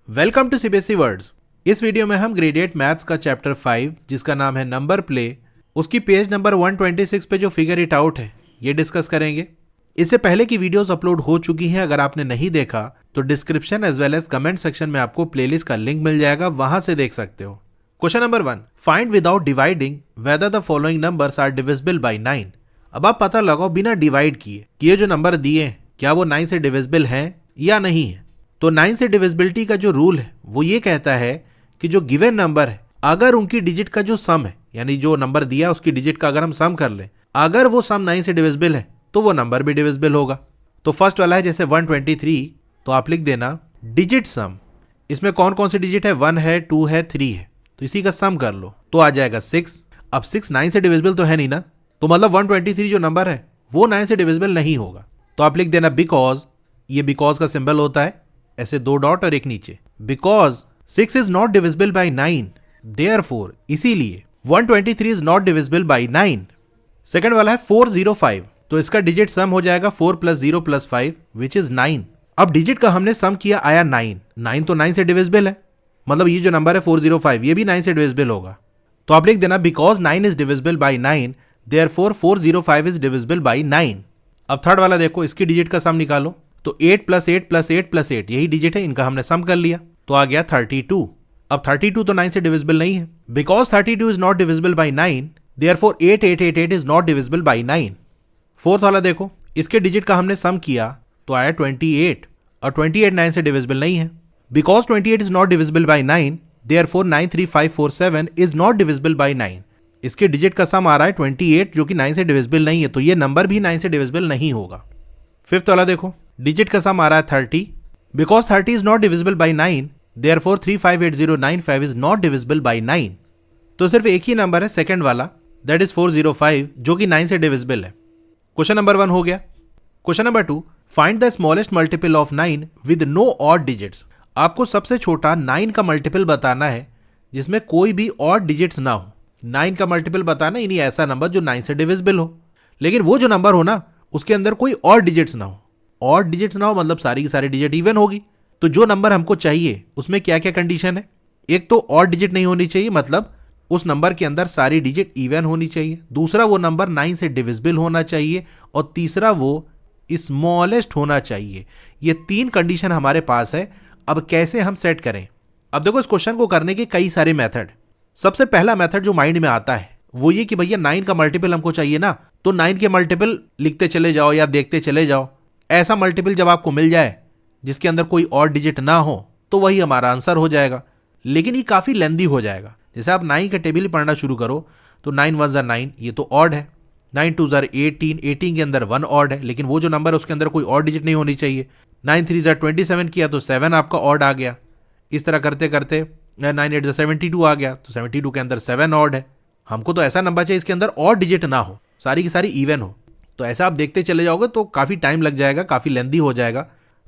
Welcome to CBSE words. इस video में हम ग्रेड 8 मैथ्स का चैप्टर 5 जिसका नाम है नंबर प्ले, उसकी पेज नंबर 126 पे जो फिगर इट आउट है ये डिस्कस करेंगे। इससे पहले की वीडियोस अपलोड हो चुकी हैं, अगर आपने नहीं देखा तो description as well as comment section में आपको प्लेलिस्ट का लिंक मिल जाएगा, वहां से देख सकते हो। Question number 1, find without dividing whether the following numbers are divisible by 9। अब आप पता लगाओ बिना डिवाइड किए कि ये जो नंबर दिए हैं क्या वो 9 से डिविजिबल हैं या नहीं है। तो 9 से डिविजिबिलिटी का जो रूल है वो ये कहता है कि जो गिवन नंबर है अगर उनकी डिजिट का जो सम है, यानी जो नंबर दिया उसकी डिजिट का अगर हम सम कर लें, अगर वो सम 9 से डिविजिबल है तो वो नंबर भी डिविजिबल होगा। तो फर्स्ट वाला है जैसे 123, तो आप लिख देना डिजिट सम। इसमें कौन कौन सी डिजिट है, 1 है, 2 है, 3 है, तो इसी का सम कर लो तो आ जाएगा 6। अब 6 9 से डिविजिबल तो है नहीं ना, तो मतलब 123 जो नंबर है वो 9 से डिविजिबल नहीं होगा। तो आप लिख देना बिकॉज, ये बिकॉज का सिंबल होता है ऐसे 2 डॉट और एक नीचे, because 6 is not divisible by 9, therefore इसीलिए 123 is not divisible by 9। Second वाला है 405, तो इसका डिजिट सम हो जाएगा 4 + 0 + 5 विच इज 9। अब डिजिट का हमने सम किया आया 9 तो 9 से डिविजिबल है, मतलब ये जो नंबर है 405 ये भी 9 से डिविजिबल होगा। तो आप लिख देना because 9 is divisible by 9 therefore 405 is divisible by 9। अब थर्ड वाला देखो, इसकी डिजिट का सम निकालो, तो 8 + 8 + 8 + 8 यही डिजिट है, इनका हमने सम कर लिया तो आ गया 32। अब 32 तो 9 से डिविजिबल नहीं है, because 32 is not divisible by 9 therefore 8888 is not divisible by 9। Fourth वाला देखो, इसके डिजिट का हमने सम किया तो आया 28 और 28 9 से डिविजिबल नहीं है, because 28 is not divisible by 9 therefore 93547 is not divisible by 9। इसके डिजिट का सम आ रहा है 28 जो कि 9 से डिविजिबल नहीं है, तो ये नंबर भी 9 से डिविजिबल नहीं होगा। फिफ्थ वाला देखो, डिजिट का सम आ रहा है 30, because 30 is not divisible by 9 therefore 358095 is not divisible by 9। तो सिर्फ एक ही नंबर है सेकंड वाला, दैट इज 405 जो कि 9 से डिविजिबल है। क्वेश्चन नंबर 1 हो गया। Question number 2, find the smallest multiple of 9 with no odd digits. आपको सबसे छोटा 9 का मल्टीपल बताना है जिसमें कोई भी ऑड डिजिट्स ना हो। 9 का मल्टीपल बताना यानी ऐसा नंबर जो 9 से डिविजिबल हो, लेकिन वो जो नंबर हो ना उसके अंदर कोई ऑड डिजिट्स ना हो। ऑड डिजिट्स ना हो मतलब सारी की सारी डिजिट इवन होगी। तो जो नंबर हमको चाहिए उसमें क्या क्या कंडीशन है, एक तो ऑड डिजिट नहीं होनी चाहिए, मतलब उस नंबर के अंदर सारी डिजिट इवन होनी चाहिए। दूसरा वो नंबर 9 से डिविजिबल होना चाहिए और तीसरा वो स्मॉलेस्ट होना चाहिए। ये 3 कंडीशन हमारे पास है। अब कैसे हम सेट करें, अब देखो इस क्वेश्चन को करने के कई सारे मेथड। सबसे पहला मेथड जो माइंड में आता है वो ये कि भैया 9 का मल्टीपल हमको चाहिए ना, तो 9 के मल्टीपल लिखते चले जाओ या देखते चले जाओ। ऐसा मल्टीपल जब आपको मिल जाए जिसके अंदर कोई और डिजिट ना हो तो वही हमारा आंसर हो जाएगा, लेकिन ये काफी लेंदी हो जाएगा। जैसे आप 9 का टेबल ही पढ़ना शुरू करो तो 9 × 1 = 9, ये तो ऑड है। 9 × 2 = 18, 18 के अंदर 1 ऑड है, लेकिन वो जो नंबर है उसके अंदर कोई और डिजिट नहीं होनी चाहिए। 9 × 3 = 27 किया तो 7 आपका ऑड आ गया। इस तरह करते करते 9 × 8 = 72 आ गया, तो 72 के अंदर 7 ऑड है। हमको तो ऐसा नंबर चाहिए इसके अंदर और डिजिट ना हो, सारी की सारी इवन हो। तो ऐसा आप देखते चले जाओगे तो काफी टाइम लग जाएगा, काफी लेंदी हो जाएगा।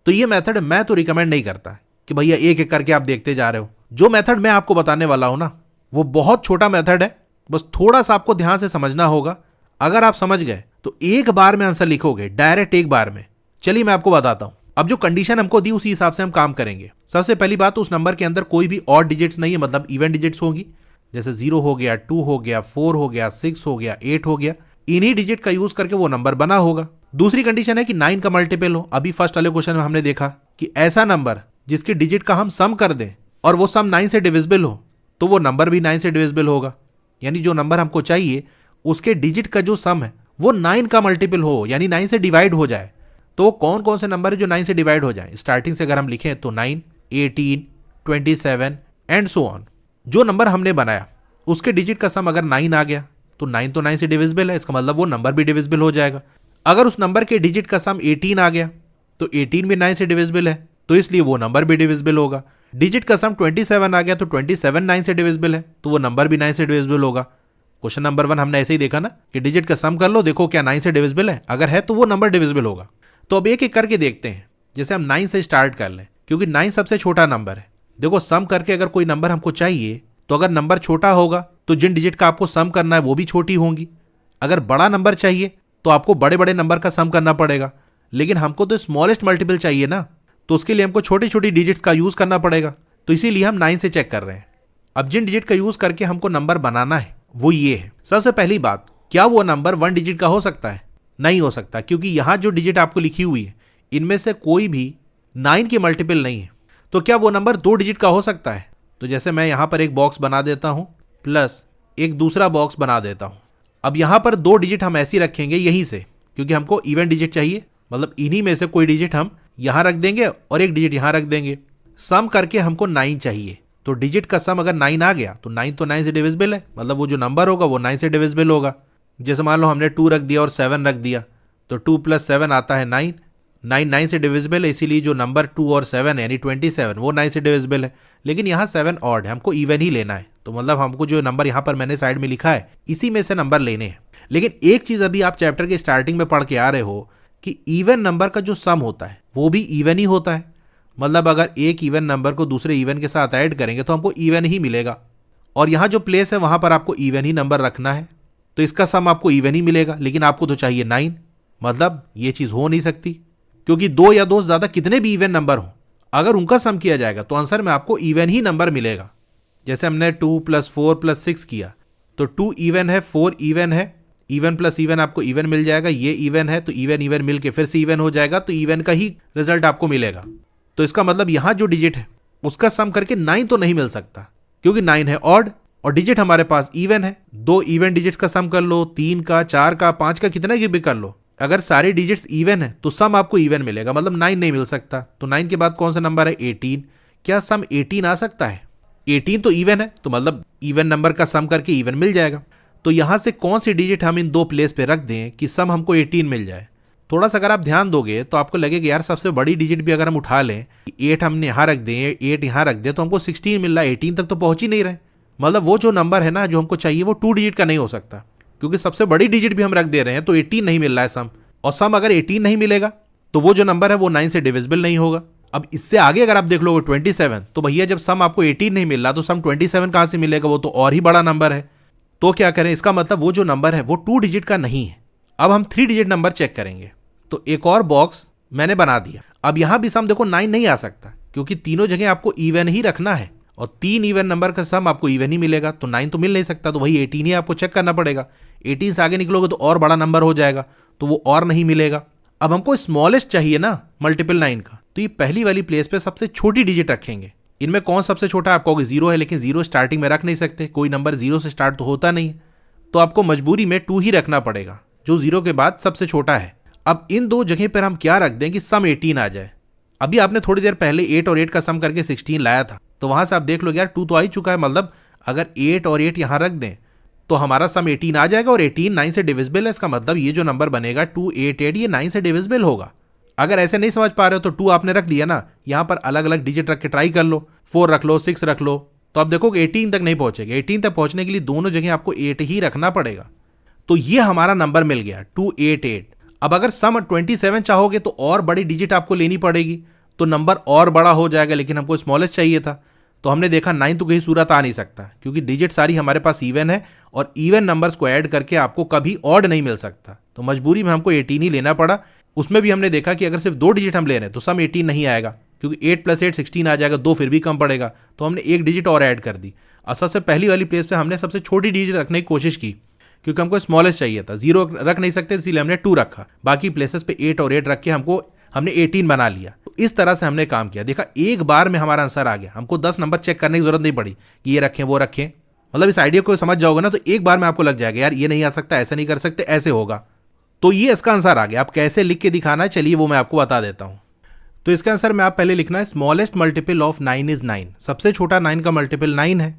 तो ये मेथड मैं तो रिकमेंड नहीं करता कि भैया एक एक करके आप देखते जा रहे हो। जो मेथड मैं आपको बताने वाला हूं ना वो बहुत छोटा मेथड है, बस थोड़ा सा आपको ध्यान से समझना होगा। अगर आप समझ गए तो एक बार में आंसर लिखोगे, डायरेक्ट एक बार में। चलिए मैं आपको बताता हूं। अब जो कंडीशन हमको दी उसी हिसाब से हम काम करेंगे। सबसे पहली बात, उस नंबर के अंदर कोई भी ऑड डिजिट्स नहीं है, मतलब इवन डिजिट्स होंगी। जैसे 0 हो गया, 2 हो गया, 4 हो गया, 6 हो गया, 8 हो गया, इन्हीं डिजिट का यूज करके वो नंबर बना होगा। दूसरी कंडीशन है कि 9 का मल्टीपल हो। अभी फर्स्ट वाले क्वेश्चन में हमने देखा कि ऐसा नंबर जिसके डिजिट का हम सम कर दें और वो सम 9 से डिविजिबल हो तो वो नंबर भी 9 से डिविजिबल होगा। यानी जो नंबर हमको चाहिए उसके डिजिट का जो सम है वो 9 का मल्टीपल हो, यानी 9 से डिवाइड हो जाए। तो कौन कौन से नंबर है जो 9 से डिवाइड हो जाए, स्टार्टिंग से अगर हम लिखें तो 9, 18, 27 एंड सो ऑन। जो नंबर हमने बनाया उसके डिजिट का सम अगर 9 आ गया तो 9 तो 9 से डिविजिबल है, इसका मतलब वो नंबर भी डिविजिबल हो जाएगा। अगर उस नंबर के डिजिट का सम 18 आ गया तो 18 भी 9 से डिविजिबल है, तो इसलिए वो नंबर भी डिविजिबल होगा। डिजिट का सम 27 आ गया तो 27 9 से डिविजिबल है, तो वो नंबर भी 9 से डिविजिबल होगा। क्वेश्चन नंबर 1 हमने ऐसे ही देखा ना कि डिजिट का सम कर लो, देखो क्या 9 से डिविजिबल है, अगर है तो वो नंबर डिविजिबल होगा। तो अब एक एक करके देखते हैं। जैसे हम 9 से स्टार्ट कर लें क्योंकि 9 सबसे छोटा नंबर है। देखो सम करके अगर कोई नंबर हमको चाहिए तो अगर नंबर छोटा होगा तो जिन डिजिट का आपको सम करना है वो भी छोटी होंगी। अगर बड़ा नंबर चाहिए तो आपको बड़े बड़े नंबर का सम करना पड़ेगा, लेकिन हमको तो स्मॉलेस्ट मल्टीपल चाहिए ना, तो उसके लिए हमको छोटी छोटी डिजिट्स का यूज करना पड़ेगा। तो इसीलिए हम 9 से चेक कर रहे हैं। अब जिन डिजिट का यूज करके हमको नंबर बनाना है वो ये है। सबसे पहली बात, क्या वो नंबर 1 डिजिट का हो सकता है? नहीं हो सकता, क्योंकि यहां जो डिजिट आपको लिखी हुई है इनमें से कोई भी 9 के मल्टीपल नहीं है। तो क्या वो नंबर 2 डिजिट का हो सकता है? तो जैसे मैं यहां पर एक बॉक्स बना देता हूं प्लस एक दूसरा बॉक्स बना देता हूं। अब यहां पर 2 डिजिट हम ऐसे रखेंगे यहीं से, क्योंकि हमको इवन डिजिट चाहिए, मतलब इन्हीं में से कोई डिजिट हम यहां रख देंगे और एक डिजिट यहां रख देंगे। सम करके हमको 9 चाहिए, तो डिजिट का सम अगर 9 आ गया तो 9 तो 9 से डिविजिबल है, मतलब वो जो नंबर होगा वो 9 से डिविजिबल होगा। जैसे मान लो हमने 2 रख दिया और 7 रख दिया, तो 2 + 7 आता है 9। 9 से डिविजिबल है, इसीलिए जो नंबर 2 और 7 यानी 27 वो 9 से डिविजिबल है। लेकिन यहाँ 7 ऑड है, हमको इवन ही लेना है, तो मतलब हमको जो नंबर यहाँ पर मैंने साइड में लिखा है इसी में से नंबर लेने हैं। लेकिन एक चीज अभी आप चैप्टर के स्टार्टिंग में पढ़ के आ रहे हो कि इवन नंबर का जो सम होता है वो भी इवन ही होता है। मतलब अगर एक इवन नंबर को दूसरे इवन के साथ ऐड करेंगे तो हमको इवन ही मिलेगा, और यहाँ जो प्लेस है वहां पर आपको इवन ही नंबर रखना है, तो इसका सम आपको इवन ही मिलेगा। लेकिन आपको तो चाहिए 9, मतलब ये चीज हो नहीं सकती, क्योंकि 2 या 2 से ज्यादा कितने भी इवन नंबर हो अगर उनका सम किया जाएगा तो आंसर में आपको इवन ही नंबर मिलेगा। जैसे हमने 2 + 4 + 6 किया, तो 2 इवन है, 4 इवन है, इवन प्लस इवन आपको इवन मिल जाएगा, ये इवन है तो इवन इवन मिलके फिर से इवन हो जाएगा, तो इवन का ही रिजल्ट आपको मिलेगा। तो इसका मतलब यहां जो डिजिट है उसका सम करके 9 तो नहीं मिल सकता, क्योंकि 9 है ऑड और डिजिट हमारे पास इवन है। 2 इवन डिजिट्स का सम कर लो, 3 का, 4 का, 5 का, कितना की भी कर लो, अगर सारे डिजिट्स इवन है तो सम आपको इवन मिलेगा, मतलब 9 नहीं मिल सकता। तो 9 के बाद कौन सा नंबर है? 18। क्या सम 18 आ सकता है? 18 तो इवन है, तो मतलब इवन नंबर का सम करके इवन मिल जाएगा। तो यहां से कौन सी डिजिट हम इन 2 प्लेस पे रख दें कि सम हमको 18 मिल जाए? थोड़ा सा अगर आप ध्यान दोगे तो आपको लगेगा यार सबसे बड़ी डिजिट भी अगर हम उठा लें, 8 हमने यहां रख दें, 8 यहां रख दें, तो हमको 16 मिल रहा है, 18 तक तो पहुंच ही नहीं रहे। मतलब वो जो नंबर है ना जो हमको चाहिए वो 2 डिजिट का नहीं हो सकता, क्योंकि सबसे बड़ी डिजिट भी हम रख दे रहे हैं तो 18 नहीं मिल रहा है सम, और सम अगर 18 नहीं मिलेगा तो वो जो नंबर है वो 9 से डिविजिबल नहीं होगा। अब इससे आगे अगर आप देख लोगे 27, तो भैया जब सम आपको 18 नहीं मिल रहा तो सम 27 कहां से मिलेगा? वो तो और ही बड़ा नंबर है। तो क्या करें? इसका मतलब वो जो नंबर है वो 2 डिजिट का नहीं है। अब हम 3 डिजिट नंबर चेक करेंगे, तो एक और बॉक्स मैंने बना दिया। अब यहां भी सम देखो 9 नहीं आ सकता, क्योंकि तीनों जगह आपको इवन ही रखना है, और 3 इवन नंबर का सम आपको इवन ही मिलेगा, तो 9 तो मिल नहीं सकता, तो वही 18 ही आपको चेक करना पड़ेगा। 18 से आगे निकलोगे तो और बड़ा नंबर हो जाएगा, तो वो और नहीं मिलेगा। अब हमको स्मॉलेस्ट चाहिए ना मल्टीपल 9 का, तो ये पहली वाली प्लेस पे सबसे छोटी डिजिट रखेंगे। इनमें कौन सबसे छोटा? आप कहोगे 0 है, लेकिन 0 स्टार्टिंग में रख नहीं सकते, कोई नंबर 0 से स्टार्ट तो होता नहीं, तो आपको मजबूरी में 2 ही रखना पड़ेगा, जो 0 के बाद सबसे छोटा है। अब इन 2 जगह पर हम क्या रख दें कि सम 18 आ जाए? अभी आपने थोड़ी देर पहले 8 और 8 का सम करके 16 लाया था, तो वहां से आप देख लो यार 2 तो आ ही चुका है, मतलब अगर 8 और 8 यहां रख दें तो हमारा सम 18 आ जाएगा, और 18 9 से डिविजिबल है। इसका मतलब ये जो नंबर बनेगा 288 ये 9 से डिविजिबल होगा। अगर ऐसे नहीं समझ पा रहे हो तो 2 आपने रख दिया ना, यहां पर अलग अलग डिजिट रख के ट्राई कर लो, 4 रख लो, 6 रख लो, तो आप देखोगे 18 तक नहीं पहुंचेगा। 18 तक पहुंचने के लिए दोनों जगह आपको 8 ही रखना पड़ेगा। तो ये हमारा नंबर मिल गया 288। अब अगर सम 27 चाहोगे तो और बड़ी डिजिट आपको लेनी पड़ेगी, तो नंबर और बड़ा हो जाएगा, लेकिन हमको स्मॉलेस्ट चाहिए था, तो हमने देखा 9 तो कहीं सूरत आ नहीं सकता, क्योंकि डिजिट सारी हमारे पास इवन है, और इवन नंबर्स को ऐड करके आपको कभी ऑड नहीं मिल सकता, तो मजबूरी में हमको 18 ही लेना पड़ा। उसमें भी हमने देखा कि अगर सिर्फ 2 डिजिट हम ले रहे हैं तो सम 18 नहीं आएगा, क्योंकि 8 + 8 16 आ जाएगा, 2 फिर भी कम पड़ेगा, तो हमने एक डिजिट और ऐड कर दी। और सबसे पहली वाली प्लेस पे हमने सबसे छोटी डिजिट रखने की कोशिश की, क्योंकि हमको स्मॉलेस्ट चाहिए था, 0 रख नहीं सकते, इसीलिए हमने 2 रखा, बाकी प्लेसेस पे 8 और 8 रख के हमने 18 बना लिया। तो इस तरह से हमने काम किया। देखा एक बार में हमारा आंसर आ गया, हमको 10 नंबर चेक करने की जरूरत नहीं पड़ी कि ये रखें वो रखें। मतलब इस आइडिया को समझ जाओगे ना तो एक बार में आपको लग जाएगा यार ये नहीं आ सकता, ऐसे नहीं कर सकते, ऐसे होगा। तो ये इसका आंसर आ गया। आप कैसे लिख के दिखाना है चलिए वो मैं आपको बता देता हूं। तो इसका आंसर में आप पहले लिखना है स्मॉलेस्ट मल्टीपल ऑफ 9 इज 9। सबसे छोटा 9 का मल्टीपल 9 है,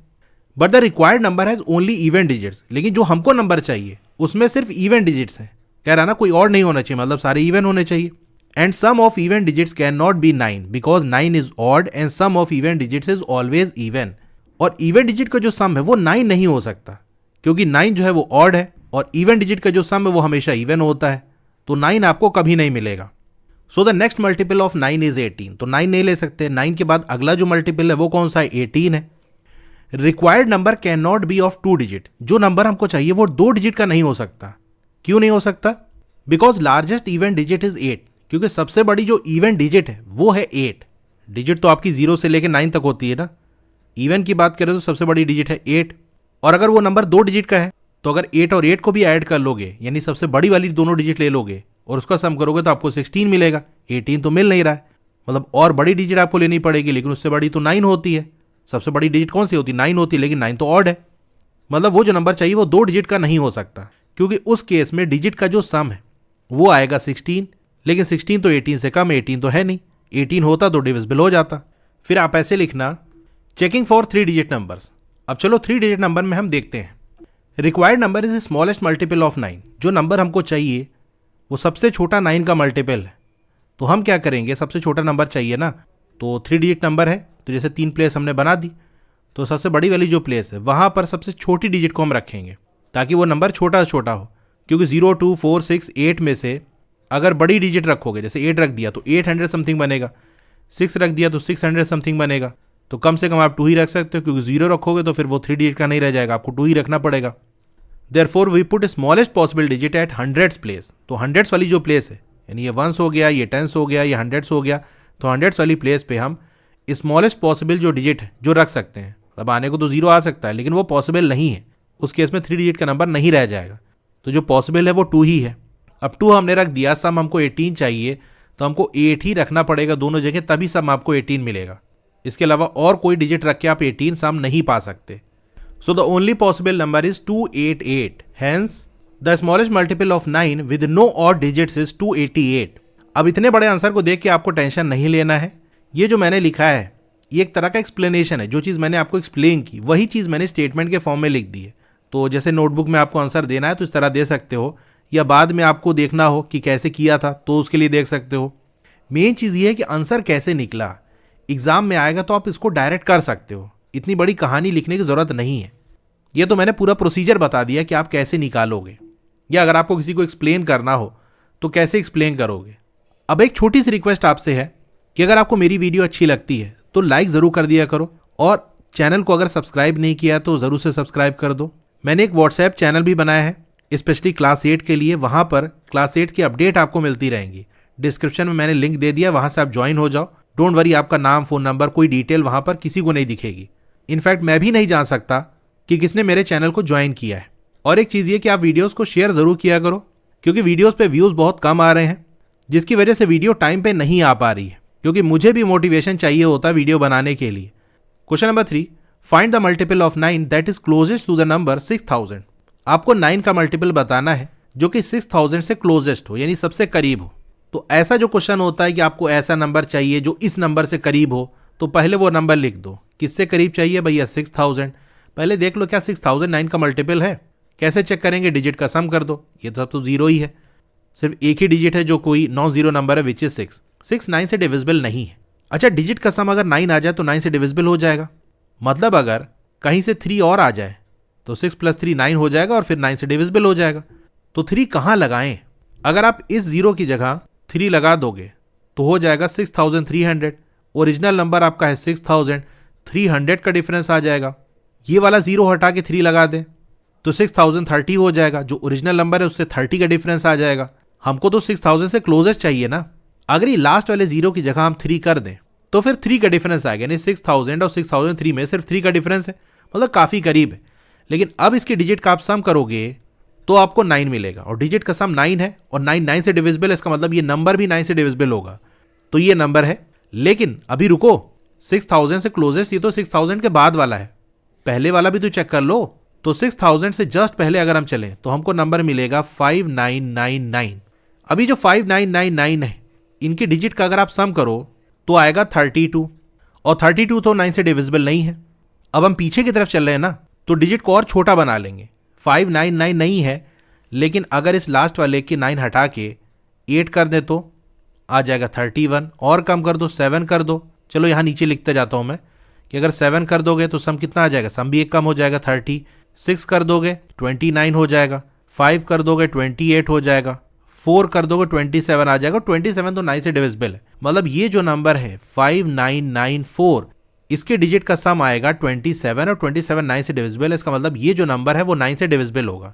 but the required number has only even digits. लेकिन जो हमको नंबर चाहिए उसमें सिर्फ इवन डिजिट्स है। कह रहा ना कोई और नहीं होना चाहिए, मतलब सारे इवन होने चाहिए। And sum of even digits can not be 9 because 9 is odd and sum of even digits is always even. और इवन डिजिट का जो सम है वो 9 नहीं हो सकता, क्योंकि 9 जो है वो ऑड है, और इवन डिजिट का जो सम है वो हमेशा इवन होता है, तो 9 आपको कभी नहीं मिलेगा। So the next multiple of 9 is 18। तो 9 नहीं ले सकते। 9 के बाद अगला जो मल्टीपल है वो कौन सा है? 18 है। Required number can not B of 2 digit. जो नंबर हमको चाहिए वो 2 डिजिट का नहीं हो सकता। क्यों नहीं हो सकता? Because largest even digit is 8, क्योंकि सबसे बड़ी जो इवन डिजिट है वो है 8। डिजिट तो आपकी 0 से लेकर 9 तक होती है ना, इवन की बात करें तो सबसे बड़ी डिजिट है 8, और अगर वो नंबर 2 डिजिट का है तो अगर 8 और 8 को भी ऐड कर लोगे, यानी सबसे बड़ी वाली दोनों डिजिट ले लोगे और उसका सम करोगे तो आपको 16 मिलेगा। 18 तो मिल नहीं रहा है, मतलब और बड़ी डिजिट आपको लेनी पड़ेगी, लेकिन उससे बड़ी तो 9 होती है। सबसे बड़ी डिजिट कौन सी होती है? 9 होती है, लेकिन 9 तो ऑड है, मतलब वो जो नंबर चाहिए वो 2 डिजिट का नहीं हो सकता, क्योंकि उस केस में डिजिट का जो सम है वो आएगा 16, लेकिन 16 तो 18 से कम है, 18 तो है नहीं, 18 होता तो डिविजिबल हो जाता। फिर आप ऐसे लिखना, चेकिंग फॉर 3 डिजिट नंबर्स। अब चलो 3 डिजिट नंबर में हम देखते हैं। Required number is smallest multiple of 9। जो नंबर हमको चाहिए वो सबसे छोटा 9 का मल्टीपल है। तो हम क्या करेंगे, सबसे छोटा नंबर चाहिए ना, तो 3 डिजिट नंबर है तो जैसे 3 प्लेस हमने बना दी, तो सबसे बड़ी वाली जो प्लेस है वहाँ पर सबसे छोटी डिजिट को हम रखेंगे ताकि वो नंबर छोटा से छोटा हो, क्योंकि 0, 2, 4, 6, 8 में से अगर बड़ी डिजिट रखोगे, जैसे 8 रख दिया तो 800 समथिंग बनेगा, 6 रख दिया तो 600 समथिंग बनेगा, तो कम से कम आप 2 ही रख सकते हो, क्योंकि 0 रखोगे तो फिर वो 3 डिजिट का नहीं रह जाएगा, आपको 2 ही रखना पड़ेगा। Therefore we put smallest possible digit at hundreds place. तो हंड्रेड्स वाली जो प्लेस है, यानी ये 1s हो गया, ये 10s हो गया, ये 100s हो गया, तो हंड्रेड्स वाली प्लेस पे हम स्मॉलेस्ट पॉसिबल जो डिजिट है जो रख सकते हैं। अब आने को तो 0 आ सकता है, लेकिन वो पॉसिबल नहीं है, उस केस में 3 डिजिट का नंबर नहीं रह जाएगा, तो जो पॉसिबल है वो 2 ही है। अब 2 हमने रख दिया, सम हमको 18 चाहिए तो हमको 8 ही रखना पड़ेगा दोनों जगह, तभी सम आपको 18 मिलेगा। इसके अलावा और कोई डिजिट रख के आप 18 सम नहीं पा सकते। So the only possible number is 288, hence the smallest multiple of 9 with no odd digits is 288। अब इतने बड़े आंसर को देख के आपको टेंशन नहीं लेना है, ये जो मैंने लिखा है ये एक तरह का एक्सप्लेनेशन है। जो चीज़ मैंने आपको एक्सप्लेन की वही चीज़ मैंने स्टेटमेंट के फॉर्म में लिख दी है। तो जैसे नोटबुक में आपको आंसर देना है तो इस तरह दे सकते हो, या बाद में आपको देखना हो कि कैसे किया था तो उसके लिए देख सकते हो। मेन चीज़ ये है कि आंसर कैसे निकला, एग्जाम में आएगा तो आप इसको डायरेक्ट कर सकते हो, इतनी बड़ी कहानी लिखने की ज़रूरत नहीं है। ये तो मैंने पूरा प्रोसीजर बता दिया कि आप कैसे निकालोगे, या अगर आपको किसी को एक्सप्लेन करना हो तो कैसे एक्सप्लेन करोगे। अब एक छोटी सी रिक्वेस्ट आपसे है कि अगर आपको मेरी वीडियो अच्छी लगती है तो लाइक ज़रूर कर दिया करो, और चैनल को अगर सब्सक्राइब नहीं किया तो ज़रूर से सब्सक्राइब कर दो। मैंने एक व्हाट्सएप चैनल भी बनाया है स्पेशली क्लास 8 के लिए, वहाँ पर क्लास 8 की अपडेट आपको मिलती रहेंगी। डिस्क्रिप्शन में मैंने लिंक दे दिया, वहाँ से आप ज्वाइन हो जाओ। डोंट वरी, आपका नाम, फ़ोन नंबर, कोई डिटेल वहाँ पर किसी को नहीं दिखेगी। इनफैक्ट मैं भी नहीं जान सकता कि किसने मेरे चैनल को ज्वाइन किया है। और एक चीज़ ये कि आप वीडियोज़ को शेयर ज़रूर किया करो, क्योंकि वीडियोज़ पे व्यूज़ बहुत कम आ रहे हैं, जिसकी वजह से वीडियो टाइम पे नहीं आ पा रही है, क्योंकि मुझे भी मोटिवेशन चाहिए होता है वीडियो बनाने के लिए। Question number 3, find the multiple of 9 that is closest to the number 6000। आपको 9 का मल्टीपल बताना है जो कि 6000 से क्लोजेस्ट हो, यानी सबसे करीब हो। तो ऐसा जो क्वेश्चन होता है कि आपको ऐसा नंबर चाहिए जो इस नंबर से करीब हो, तो पहले वो नंबर लिख दो। किससे करीब चाहिए भैया? 6000। पहले देख लो क्या 6000 9 का मल्टीपल है। कैसे चेक करेंगे? डिजिट का सम कर दो, ये तो सब तो 0 ही है, सिर्फ एक ही डिजिट है जो कोई नॉन जीरो नंबर है, विच इज 6। 6 9 से डिविजिबल नहीं है। अच्छा, डिजिट का सम अगर 9 आ जाए तो 9 से डिविजिबल हो जाएगा, मतलब अगर कहीं से 3 और आ जाए तो 6 + 3 9 हो जाएगा और फिर 9 से डिविजिबल हो जाएगा। तो 3 कहाँ लगाएं? अगर आप इस 0 की जगह 3 लगा दोगे तो हो जाएगा 6300। ओरिजिनल नंबर आपका है 6000, 300 का डिफरेंस आ जाएगा। ये वाला 0 हटा के 3 लगा दें तो 6030 हो जाएगा। जो ओरिजिनल नंबर है उससे 30 का डिफरेंस आ जाएगा। हमको तो 6000 से क्लोजेस्ट चाहिए ना। अगर ये लास्ट वाले 0 की जगह हम 3 कर दें तो फिर 3 का डिफरेंस आ गया, यानी 6000 और 6003 में सिर्फ 3 का डिफरेंस है, मतलब काफ़ी करीब है। लेकिन अब इसके डिजिट का आप सम करोगे तो आपको 9 मिलेगा, और डिजिट का सम 9 है और 9 9 से डिविजिबल है, इसका मतलब ये नंबर भी 9 से डिविजिबल होगा। तो ये नंबर है। लेकिन अभी रुको, 6000 से क्लोजेस्ट ये तो 6000 के बाद वाला है, पहले वाला भी तो चेक कर लो। तो 6000 से जस्ट पहले अगर हम चलें तो हमको नंबर मिलेगा 5999। अभी जो 5999 है इनके डिजिट का अगर आप सम करो तो आएगा 32, और 32 तो 9 से डिविजिबल नहीं है। अब हम पीछे की तरफ चल रहे हैं ना, तो डिजिट को और छोटा बना लेंगे। 599 नहीं है, लेकिन अगर इस लास्ट वाले के 9 हटा के 8 कर दे तो आ जाएगा 31, और कम कर दो 7 कर दो। चलो यहाँ नीचे लिखते जाता हूँ मैं कि अगर 7 कर दोगे तो सम कितना आ जाएगा? सम भी एक कम हो जाएगा 30। 6 कर दोगे 29 हो जाएगा, 5 कर दोगे 28 हो जाएगा, 4 कर दोगे 27 आ जाएगा। 27 तो 9 से डिविजिबल है, मतलब ये जो नंबर है 5994 इसके डिजिट का सम आएगा 27, और 27 9 से डिविजिबल है, इसका मतलब ये जो नंबर है वो 9 से डिविजिबल होगा।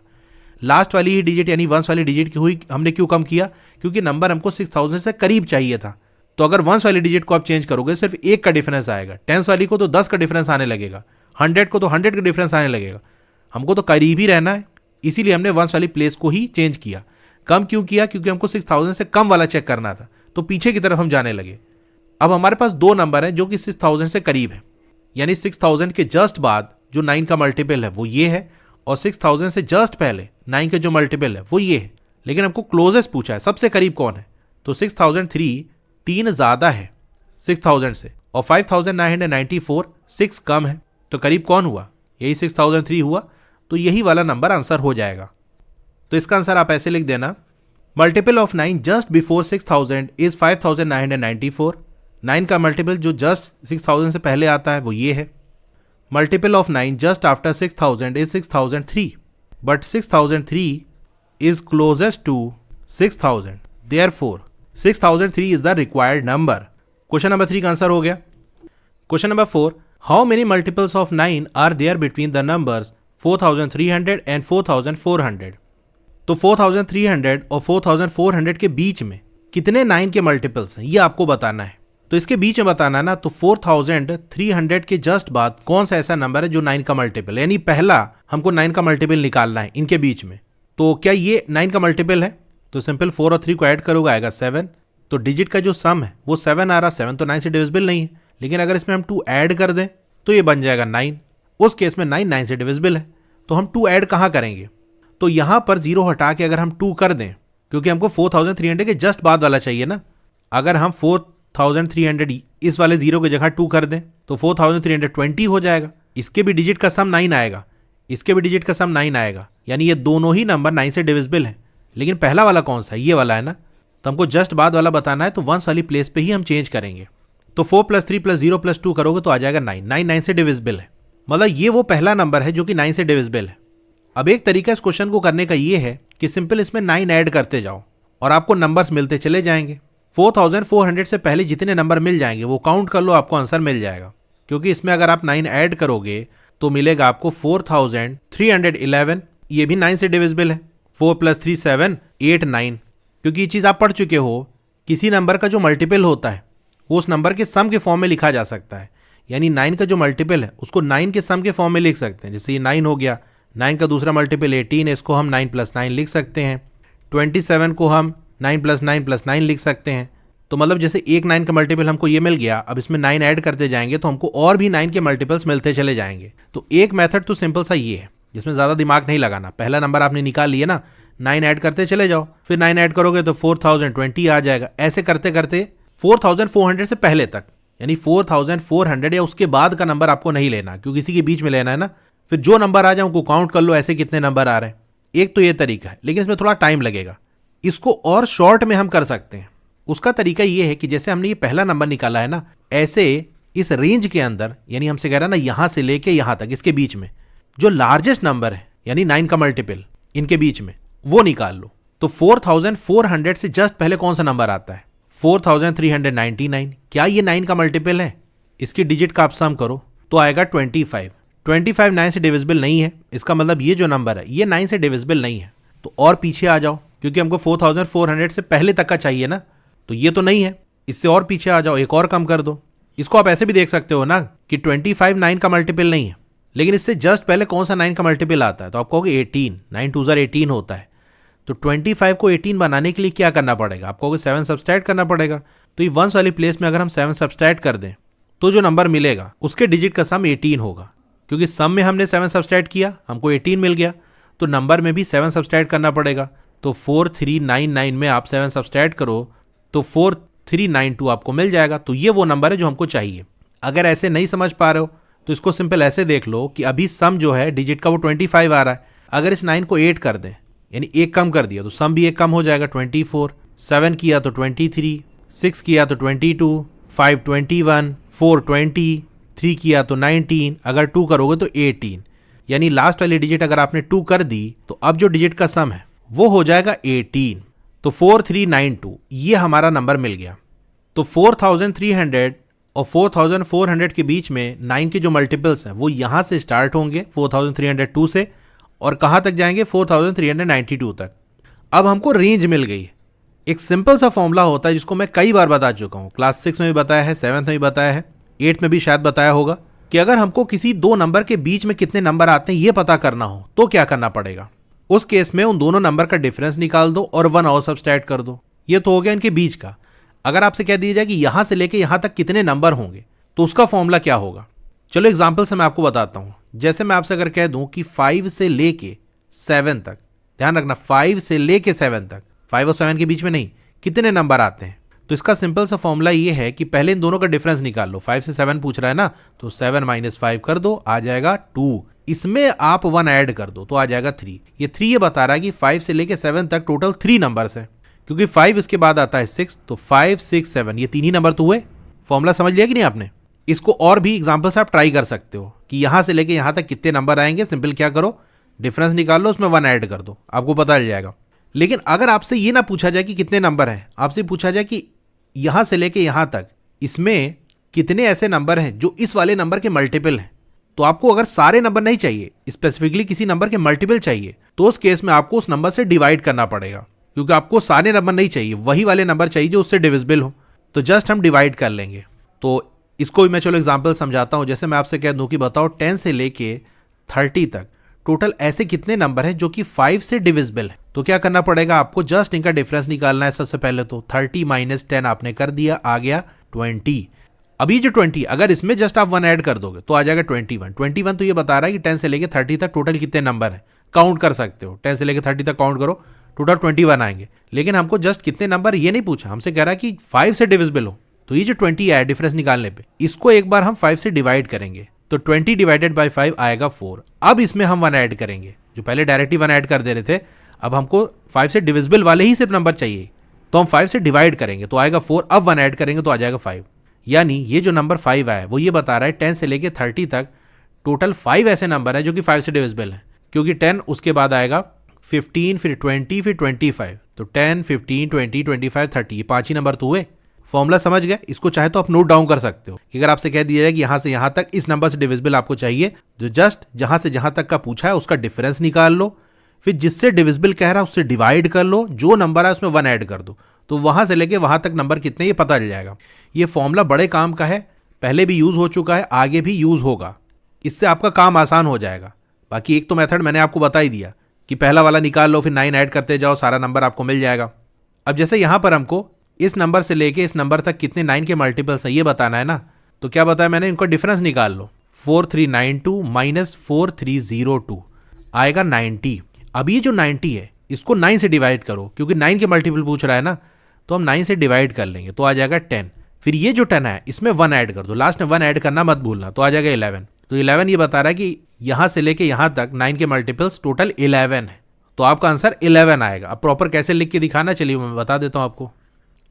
लास्ट वाली ही डिजिट यानी 1s वाली डिजिट की हुई, हमने क्यों कम किया? क्योंकि नंबर हमको 6000 से करीब चाहिए था, तो अगर वंस वाली डिजिट को आप चेंज करोगे सिर्फ एक का डिफरेंस आएगा, टेंस वाली को तो 10 का डिफरेंस आने लगेगा, 100 को तो 100 का डिफरेंस आने लगेगा। हमको तो करीब ही रहना है, इसीलिए हमने वंस वाली प्लेस को ही चेंज किया। कम क्यों किया? क्योंकि हमको 6000 से कम वाला चेक करना था, तो पीछे की तरफ हम जाने लगे। अब हमारे पास दो नंबर है जो कि 6000 से करीब है, यानी 6000 के जस्ट बाद जो 9 का मल्टीपल है वो ये है, और 6000 से जस्ट पहले 9 के जो मल्टीपल है वो ये है। लेकिन हमको क्लोजेस्ट पूछा है, सबसे करीब कौन है, तो 6003 3 ज्यादा है 6000 से, और 5994 6 कम है, तो करीब कौन हुआ? यही 6003 हुआ। तो यही वाला नंबर आंसर हो जाएगा। तो इसका आंसर आप ऐसे लिख देना, multiple of 9 just before 6000 is 5994। 9 का मल्टीपल जो जस्ट 6000 से पहले आता है वो ये है। Multiple of 9 just after 6000 is 6003, but 6003 is closest to 6000, therefore 6003 is the required number। Question number 3 का आंसर हो गया। Question number 4, how many multiples of 9 are there between the numbers 4300 and 4400। तो 4300 और 4400 के बीच में कितने 9 के मल्टीपल्स हैं ये आपको बताना है। तो इसके बीच में बताना है ना, तो 4300 के जस्ट बाद कौन सा ऐसा नंबर है जो 9 का मल्टीपल, यानी पहला हमको 9 का मल्टीपल निकालना है इनके बीच में। तो क्या ये 9 का मल्टीपल है? तो सिंपल 4 और 3 को ऐड करोगे आएगा 7। तो डिजिट का जो सम है वो 7 आ रहा। 7 तो 9 से डिविजिबल नहीं है, लेकिन अगर इसमें हम 2 ऐड कर दें तो ये बन जाएगा 9। उस केस में 9 से डिविजिबल है, तो हम 2 ऐड कहाँ करेंगे? तो यहाँ पर 0 हटा के अगर हम 2 कर दें, क्योंकि हमको 4300 के जस्ट बाद वाला चाहिए ना। अगर हम 4300 इस वाले 0 की जगह 2 कर दें तो 4320 हो जाएगा। इसके भी डिजिट का सम 9 आएगा, इसके भी डिजिट का सम 9 आएगा, यानी ये दोनों ही नंबर 9 से डिविजिबल है। लेकिन पहला वाला कौन सा है? ये वाला है ना। तो हमको जस्ट बाद वाला बताना है, तो वंस वाली प्लेस पे ही हम चेंज करेंगे। तो 4 + 3 + 0 + 2 करोगे तो आ जाएगा 9। 9 से डिविजिबल है, मतलब ये वो पहला नंबर है जो कि 9 से डिविजिबल है। अब एक तरीका इस क्वेश्चन को करने का ये है कि सिंपल इसमें 9 ऐड करते जाओ और आपको नंबर्स मिलते चले जाएंगे। 4400 से पहले जितने नंबर मिल जाएंगे वो काउंट कर लो, आपको आंसर मिल जाएगा। क्योंकि इसमें अगर आप 9 ऐड करोगे तो मिलेगा आपको 4311, ये भी 9 से डिविजिबल है। 4 + 3 7 8 9। क्योंकि ये चीज़ आप पढ़ चुके हो, किसी नंबर का जो मल्टीपल होता है वो उस नंबर के सम के फॉर्म में लिखा जा सकता है। यानी 9 का जो मल्टीपल है उसको 9 के सम के फॉर्म में लिख सकते हैं। जैसे ये 9 हो गया, 9 का दूसरा मल्टीपल 18 है, इसको हम 9 + 9 लिख सकते हैं। 27 को हम 9 + 9 + 9 लिख सकते हैं। तो मतलब जैसे एक 9 का मल्टीपल हमको ये मिल गया, अब इसमें 9 ऐड करते जाएंगे तो हमको और भी 9 के मल्टीपल्स मिलते चले जाएंगे। तो एक मेथड तो सिंपल सा ये है जिसमें ज़्यादा दिमाग नहीं लगाना। पहला नंबर आपने निकाल लिया ना, 9 ऐड करते चले जाओ, फिर 9 ऐड करोगे तो 4020 आ जाएगा। ऐसे करते करते 4400 से पहले तक, यानी 4400 या उसके बाद का नंबर आपको नहीं लेना, क्योंकि इसी के बीच में लेना है ना। फिर जो नंबर आ जाए उनको काउंट कर लो, ऐसे कितने नंबर आ रहे हैं। एक तो ये तरीका है, लेकिन इसमें थोड़ा टाइम लगेगा। इसको और शॉर्ट में हम कर सकते हैं। उसका तरीका ये है कि जैसे हमने ये पहला नंबर निकाला है ना, ऐसे इस रेंज के अंदर, यानी हमसे कह रहा है ना यहां से लेके यहां तक, इसके बीच में जो लार्जेस्ट नंबर है यानी 9 का मल्टीपल इनके बीच में, वो निकाल लो। तो 4400 से जस्ट पहले कौन सा नंबर आता है? 4399। क्या ये 9 का मल्टीपल है? इसकी डिजिट का आप सम करो तो आएगा 25। 25 9 से डिविजिबल नहीं है, इसका मतलब ये जो नंबर है ये 9 से डिविजिबल नहीं है। तो और पीछे आ जाओ, क्योंकि हमको 4400 से पहले तक का चाहिए ना, तो ये तो नहीं है। इससे और पीछे आ जाओ, एक और कम कर दो। इसको आप ऐसे भी देख सकते हो ना कि 25 9 का मल्टीपल नहीं है, लेकिन इससे जस्ट पहले कौन सा 9 का मल्टीपल आता है? तो आप कहोगे 18। 9 2 18 होता है। तो 25 को 18 बनाने के लिए क्या करना पड़ेगा? आप कहोगे 7 सब्सट्रैक्ट करना पड़ेगा। तो ये वंस वाली प्लेस में अगर हम 7 सब्सट्रैक्ट कर दें तो जो नंबर मिलेगा उसके डिजिट का सम 18 होगा। क्योंकि सम में हमने 7 सब्सट्रैक्ट किया, हमको 18 मिल गया, तो नंबर में भी 7 सब्सट्रैक्ट करना पड़ेगा। तो 4399 में आप 7 सब्सट्रैक्ट करो तो 4392 आपको मिल जाएगा। तो ये वो नंबर है जो हमको चाहिए। अगर ऐसे नहीं समझ पा रहे हो तो इसको सिंपल ऐसे देख लो कि अभी सम जो है डिजिट का वो 25 आ रहा है। अगर इस 9 को 8 कर दें, यानी एक कम कर दिया, तो सम भी एक कम हो जाएगा 24। 7 किया तो 23, 6 किया तो 22, 5 21, 4 20, 3 किया तो 19, अगर 2 करोगे तो 18। यानी लास्ट वाली डिजिट अगर आपने 2 कर दी तो अब जो डिजिट का सम है वो हो जाएगा 18। तो 4392 ये हमारा नंबर मिल गया। तो 4300 और 4400 के बीच में 9 के जो मल्टीपल्स हैं वो यहाँ से स्टार्ट होंगे 4302 से, और कहाँ तक जाएंगे? 4392 तक। अब हमको रेंज मिल गई। एक सिंपल सा फॉर्मूला होता है जिसको मैं कई बार बता चुका हूँ, क्लास 6 में भी बताया है, 7th में भी बताया है, 8th में भी शायद बताया होगा, कि अगर हमको किसी दो नंबर के बीच में कितने नंबर आते हैं ये पता करना हो तो क्या करना पड़ेगा। उस केस में उन दोनों नंबर का डिफरेंस निकाल दो और 1 और सब्सट्रैक्ट कर दो। ये तो हो गया इनके बीच का। अगर आपसे कह दिया जाए कि यहां से लेके यहां तक कितने नंबर होंगे तो उसका फॉर्मूला क्या होगा। चलो एग्जाम्पल से मैं आपको बताता हूं। जैसे मैं आपसे अगर कह दूं कि 5 से लेके 7 तक, ध्यान रखना 5 से लेके 7 तक, 5 और 7 के बीच में नहीं, कितने नंबर आते हैं, तो इसका सिंपल सा फॉर्मूला ये है कि पहले इन दोनों का डिफरेंस निकाल लो। 5 से 7 पूछ रहा है ना, तो 7 - 5 कर दो, आ जाएगा 2। इसमें आप 1 ऐड कर दो तो आ जाएगा 3। ये 3 ये बता रहा है कि 5 से लेके 7 तक टोटल 3 नंबर्स है, क्योंकि 5 इसके बाद आता है 6, तो 5, 6, 7 ये 3 ही नंबर तो हुए। फॉर्मूला समझ लिया कि नहीं आपने। इसको और भी एग्जाम्पल से आप ट्राई कर सकते हो कि यहां से लेके यहां तक कितने नंबर आएंगे। सिंपल क्या करो, डिफरेंस निकाल लो, उसमें 1 ऐड कर दो, आपको पता चल जाएगा। लेकिन अगर आपसे ये ना पूछा जाए कि कितने नंबर हैं, आपसे पूछा जाए कि यहां से लेके यहां तक इसमें कितने ऐसे नंबर हैं जो इस वाले नंबर के मल्टीपल हैं, तो आपको अगर सारे नंबर नहीं चाहिए, स्पेसिफिकली किसी नंबर के मल्टीपल चाहिए, तो उस केस में आपको उस नंबर से डिवाइड करना पड़ेगा, क्योंकि आपको सारे नंबर नहीं चाहिए, वही वाले नंबर चाहिए जो उससे डिविजिबल हो। तो जस्ट हम डिवाइड कर लेंगे। तो इसको भी मैं चलो एग्जाम्पल समझाता हूं। जैसे मैं आपसे कह दूं कि बताओ 10 से लेके 30 तक टोटल ऐसे कितने नंबर हैं जो कि 5 से डिविजिबल है, तो क्या करना पड़ेगा आपको, जस्ट इनका डिफरेंस निकालना है। सबसे पहले तो 30 - 10 आपने कर दिया, आ गया 20। अभी जो 20, अगर इसमें जस्ट आप 1 ऐड कर दोगे तो आ जाएगा 21। 21 तो ये बता रहा है कि 10 से लेके 30 तक टोटल कितने नंबर हैं, काउंट कर सकते हो। 10 से लेके 30 तक काउंट करो, टोटल 21 आएंगे। लेकिन हमको जस्ट कितने नंबर ये नहीं पूछा, हमसे कह रहा है कि 5 से डिविजिबल हो। तो ये जो 20 आया डिफरेंस निकालने पे, इसको एक बार हम 5 से डिवाइड करेंगे, तो 20 डिवाइडेड बाई 5 आएगा 4। अब इसमें हम 1 ऐड करेंगे, जो पहले डायरेक्टली 1 ऐड कर दे रहे थे, अब हमको 5 से डिविजिबल वाले ही सिर्फ नंबर चाहिए, तो हम 5 से डिवाइड करेंगे तो आएगा 4। अब 1 ऐड करेंगे तो आ जाएगा 5। यानी ये जो नंबर 5 आया वो ये बता रहा है 10 से लेके 30 तक टोटल 5 ऐसे नंबर है जो कि 5 से डिविजिबल है, क्योंकि 10 उसके बाद आएगा 15, फिर 20, फिर 25। तो 10, 15, 20, 25, 30 ये 5 ही नंबर तो हुए। फॉर्मूला समझ गए। इसको चाहे तो आप नोट डाउन कर सकते हो कि अगर आपसे कह दिया जाए कि यहां से यहां तक इस नंबर से डिविजिबल आपको चाहिए, तो जस्ट जहां से जहां तक का पूछा है उसका डिफरेंस निकाल लो, फिर जिससे डिविजिबल कह रहा है उससे डिवाइड कर लो, जो नंबर है उसमें 1 ऐड कर दो, तो वहां से लेके वहां तक नंबर कितने ये पता चल जाएगा। ये फॉर्मूला बड़े काम का है, पहले भी यूज हो चुका है, आगे भी यूज होगा। इससे आपका काम आसान हो जाएगा। बाकी एक तो मेथड मैंने आपको बता ही दिया कि पहला वाला निकाल लो, फिर 9 ऐड करते जाओ, सारा नंबर आपको मिल जाएगा। अब जैसे यहां पर हमको इस नंबर से लेके इस नंबर तक कितने 9 के मल्टीपल्स है ये बताना है ना, तो क्या बताया मैंने, इनको डिफरेंस निकाल लो। 4392 - 4302 आएगा 90। अब ये जो 90 है इसको 9 से डिवाइड करो, क्योंकि 9 के मल्टीपल पूछ रहा है ना, तो हम 9 से डिवाइड कर लेंगे तो आ जाएगा 10। फिर ये जो 10 है इसमें 1 ऐड कर दो, लास्ट में 1 ऐड करना मत भूलना, तो आ जाएगा 11। तो 11 ये बता रहा है कि यहां से लेके यहां तक 9 के मल्टीपल्स टोटल 11 है, तो आपका आंसर 11 आएगा। अब प्रॉपर कैसे लिख के दिखाना, चलिए मैं बता देता हूं आपको।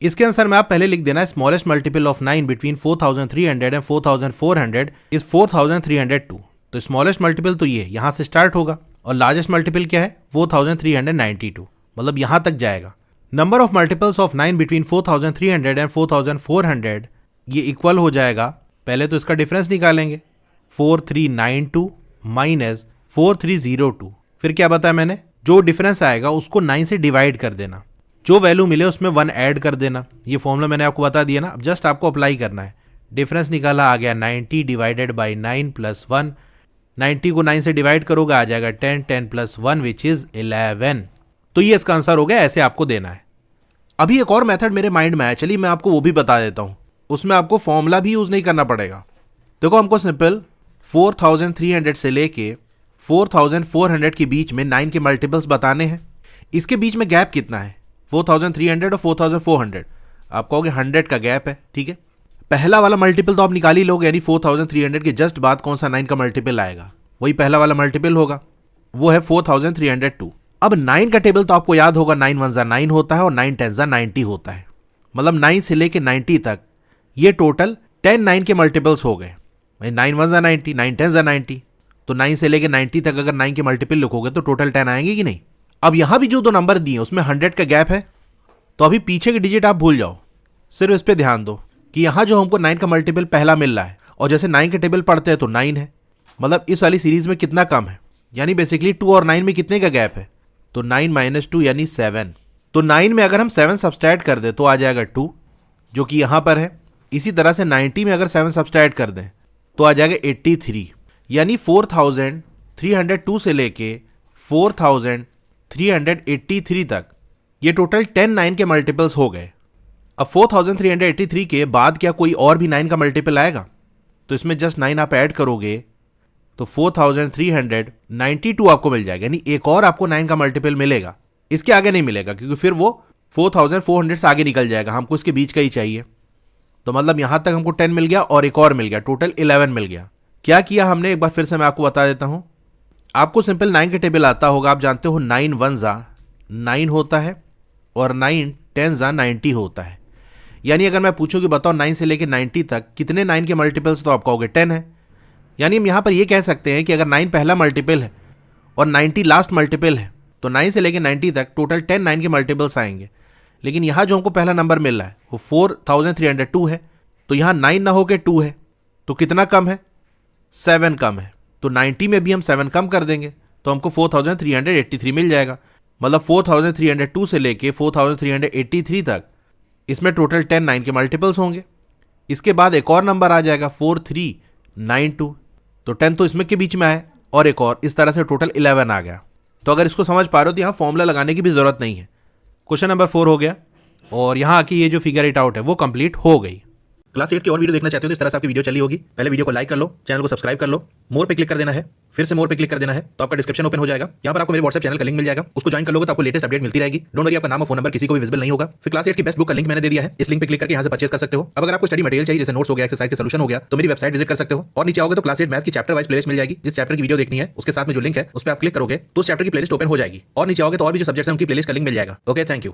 इसके आंसर में आप पहले लिख देना smallest multiple of 9 between 4300 and 4400 is 4302। तो स्मॉलेस्ट मल्टीपल तो ये यहां से स्टार्ट होगा, और लार्जेस्ट मल्टीपल क्या है 4392, मतलब यहां तक जाएगा। Number of multiples of 9 between 4300 and 4400 ये इक्वल हो जाएगा, पहले तो इसका डिफरेंस निकालेंगे, 4392 माइनस 4302। फिर क्या बताया मैंने, जो डिफरेंस आएगा उसको 9 से डिवाइड कर देना, जो वैल्यू मिले उसमें 1 ऐड कर देना। ये फॉर्मूला मैंने आपको बता दिया ना, अब जस्ट आपको अप्लाई करना है। डिफरेंस निकाला, आ गया 90 डिवाइडेड बाई 9 प्लस 1। 90 को 9 से डिवाइड करोगे आ जाएगा 10, 10 प्लस 1 विच इज 11। तो ये इसका आंसर हो गया, ऐसे आपको देना है। अभी एक और मेथड मेरे माइंड में आया, चलिए मैं आपको वो भी बता देता हूँ, उसमें आपको फॉर्मूला भी यूज नहीं करना पड़ेगा। देखो हमको सिंपल 4300 से लेके 4400 के बीच में 9 के मल्टीपल्स बताने हैं। इसके बीच में गैप कितना है, 4300 और 4400, आप कहोगे 100 का गैप है, ठीक है। पहला वाला मल्टीपल तो आप निकाल ही लोगे, यानी 4300 के जस्ट बाद कौन सा 9 का मल्टीपल आएगा, वही पहला वाला मल्टीपल होगा, वो है 4302। अब 9 का टेबल तो आपको याद होगा, 9 1 9 होता है और 9 10 90 होता है, मतलब 9 से लेके 90 तक ये टोटल 10 9 के मल्टीपल्स हो गए। 9 1 90, 9 10 90, तो 9 से लेके 90 तक अगर 9 के मल्टीपल लिखोगे तो टोटल 10 आएंगे कि नहीं। अब यहां भी जो दो नंबर दिए उसमें 100 का गैप है, तो अभी पीछे के डिजिट आप भूल जाओ, सिर्फ इस पे ध्यान दो कि यहां जो हमको 9 का मल्टीपल पहला मिल रहा है, और जैसे 9 के टेबल पढ़ते हैं तो 9 है, मतलब इस वाली सीरीज में कितना कम है, यानी बेसिकली 2 और 9 में कितने का गैप है, तो 9 - 2 यानी 7। तो 9 में अगर हम 7 सब्सट्रैक्ट कर दें तो आ जाएगा 2, जो कि यहाँ पर है। इसी तरह से 90 में अगर 7 सब्सट्रैक्ट कर दें तो आ जाएगा 83। यानी 4302 से लेके 4383 तक ये टोटल 10 9 के मल्टीपल्स हो गए। अब 4383 के बाद क्या कोई और भी 9 का मल्टीपल आएगा? तो इसमें जस्ट 9 आप ऐड करोगे तो 4392 आपको मिल जाएगा। यानी एक और आपको 9 का मल्टीपल मिलेगा, इसके आगे नहीं मिलेगा, क्योंकि फिर वो 4400 से आगे निकल जाएगा। हमको इसके बीच का ही चाहिए। तो मतलब यहां तक हमको 10 मिल गया और एक और मिल गया, टोटल 11 मिल गया। क्या किया हमने, एक बार फिर से मैं आपको बता देता हूं। आपको सिंपल 9 के टेबल आता होगा, आप जानते हो 9 1 9 होता है और 9 10 90 होता है। यानी अगर मैं पूछूं कि बताओ 9 से लेकर 90 तक कितने 9 के मल्टीपल्स, तो आप कहोगे 10 है। यानी हम यहां पर यह कह सकते हैं कि अगर 9 पहला मल्टीपल है और 90 लास्ट मल्टीपल है तो 9 से लेकर 90 तक टोटल 10 9 के मल्टीपल्स आएंगे। लेकिन यहां जो हमको पहला नंबर मिल रहा है वो 4302 है, तो यहां 9 ना होकर 2 है, तो कितना कम है? 7 कम है। तो 90 में भी हम 7 कम कर देंगे तो हमको 4383 मिल जाएगा। मतलब 4302 से लेके 4383 तक इसमें टोटल 10 9 के मल्टीपल्स होंगे। इसके बाद एक और नंबर आ जाएगा 4392, तो 10 तो इसमें के बीच में है और एक और, इस तरह से टोटल 11 आ गया। तो अगर इसको समझ पा रहे हो तो यहाँ फॉर्मूला लगाने की भी जरूरत नहीं है। क्वेश्चन नंबर 4 हो गया और यहाँ आके ये जो फिगर इट आउट है वो कंप्लीट हो गई। क्लास 8 की और वीडियो देखना चाहते हो तो इस तरह से आपकी वीडियो चली होगी। पहले वीडियो को लाइक कर लो, चैनल को सब्सक्राइब कर लो, मोर पे क्लिक कर देना है, फिर से मोर पे क्लिक कर देना है, तो आपका डिस्क्रिप्शन ओपन हो जाएगा। यहाँ पर आपको मेरे व्हाट्सएप चैनल का लिंक मिल जाएगा, उसको ज्वाइन कर लोगे तो आपको लेटेस्ट अपडेट मिलती रहेगी। डोंट वरी, आपका नाम और फोन नंबर किसी को भी विजिबल नहीं होगा। फिर क्लास 8 की बेस्ट बुक का लिंक मैंने दे दिया है, इस लिंक पे क्लिक करके यहाँ से परचेस कर सकते हो। अब अगर आपको स्टडी मटेरियल चाहिए, जैसे नोट्स हो गया, एक्सरसाइज के सॉल्यूशन हो गया, तो मेरी वेबसाइट विजिट कर सकते हो। और नीचे आओगे तो क्लास 8 मैथ्स की चैप्टर वाइज प्लेलिस्ट मिल जाएगी। जिस चैप्टर की वीडियो देखनी है उसके साथ में जो लिंक है उस पर आप क्लिक करोगे तो उस चैप्टर की प्लेलिस्ट ओपन हो जाएगी। और नीचे आओगे तो और भी जो सब्जेक्ट्स हैं उनकी प्लेलिस्ट का लिंक मिल जाएगा। Okay, thank you.